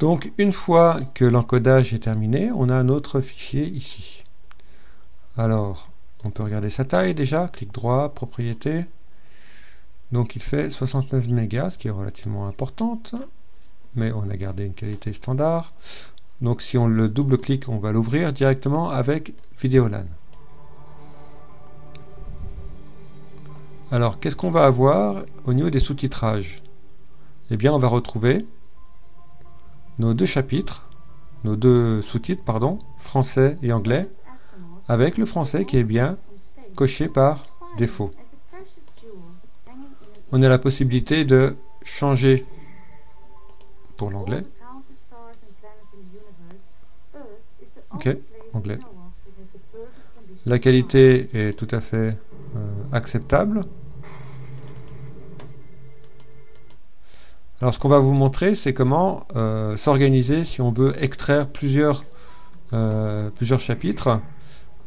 Donc une fois que l'encodage est terminé, on a un autre fichier ici. Alors, on peut regarder sa taille déjà, clic droit, propriété. Donc il fait 69 mégas, ce qui est relativement importante, mais on a gardé une qualité standard. Donc si on le double-clique, on va l'ouvrir directement avec Videolan. Alors, qu'est-ce qu'on va avoir au niveau des sous-titrages? Eh bien, on va retrouver nos deux chapitres, nos deux sous-titres, pardon, français et anglais, avec le français qui est bien coché par défaut. On a la possibilité de changer pour l'anglais. Ok, anglais. La qualité est tout à fait acceptable. Alors ce qu'on va vous montrer, c'est comment s'organiser si on veut extraire plusieurs chapitres.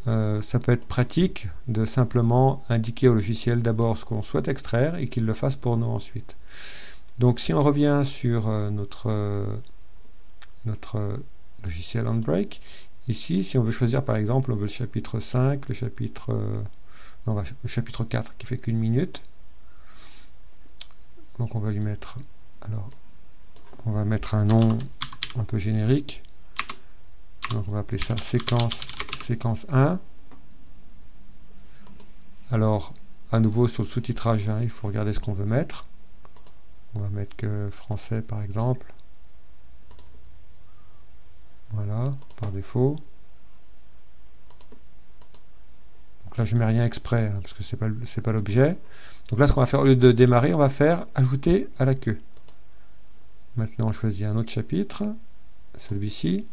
Ça peut être pratique de simplement indiquer au logiciel d'abord ce qu'on souhaite extraire et qu'il le fasse pour nous ensuite. Donc si on revient sur notre logiciel Handbrake, ici si on veut choisir par exemple, on veut le chapitre 5, le chapitre 4 qui fait qu'une minute. Donc on va lui mettre, alors on va mettre un nom un peu générique. Donc on va appeler ça séquence 1. Alors à nouveau sur le sous-titrage 1, il faut regarder ce qu'on veut mettre. On va mettre que français par exemple. Voilà, par défaut. Donc là je mets rien exprès hein, parce que c'est pas l'objet. Donc là ce qu'on va faire au lieu de démarrer, on va faire ajouter à la queue. Maintenant on choisit un autre chapitre, celui-ci.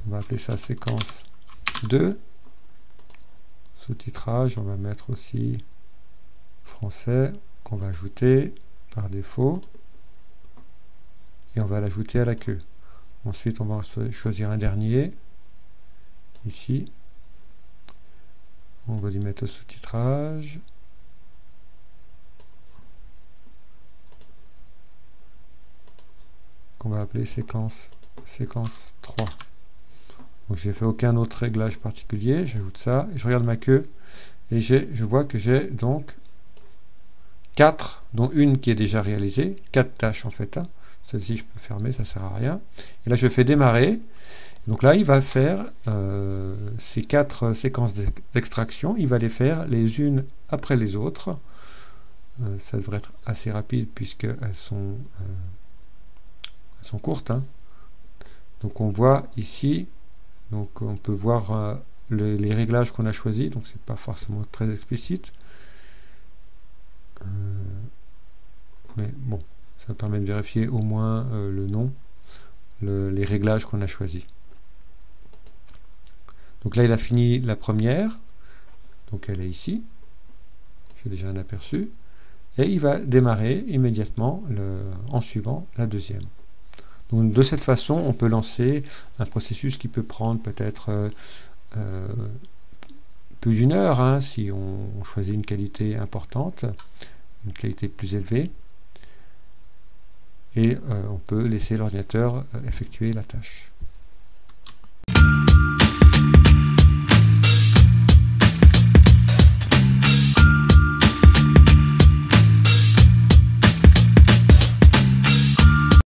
On va appeler ça séquence 2. Sous-titrage, on va mettre aussi français qu'on va ajouter par défaut. Et on va l'ajouter à la queue. Ensuite, on va choisir un dernier. Ici. On va lui mettre le sous-titrage. Qu'on va appeler séquence 3. Donc j'ai fait aucun autre réglage particulier, j'ajoute ça, et je regarde ma queue, et je vois que j'ai donc 4, dont une qui est déjà réalisée, 4 tâches en fait. Hein. Celle-ci je peux fermer, ça sert à rien. Et là je fais démarrer, donc là il va faire ces 4 séquences d'extraction, il va les faire les unes après les autres. Ça devrait être assez rapide puisqu'elles sont courtes. Hein. Donc on voit ici. Donc on peut voir les réglages qu'on a choisis, donc c'est pas forcément très explicite. Mais bon, ça permet de vérifier au moins le nom, les réglages qu'on a choisis. Donc là il a fini la première, donc elle est ici, j'ai déjà un aperçu, et il va démarrer immédiatement en suivant la deuxième. Donc de cette façon, on peut lancer un processus qui peut prendre peut-être plus d'une heure, hein, si on choisit une qualité importante, une qualité plus élevée, et on peut laisser l'ordinateur effectuer la tâche.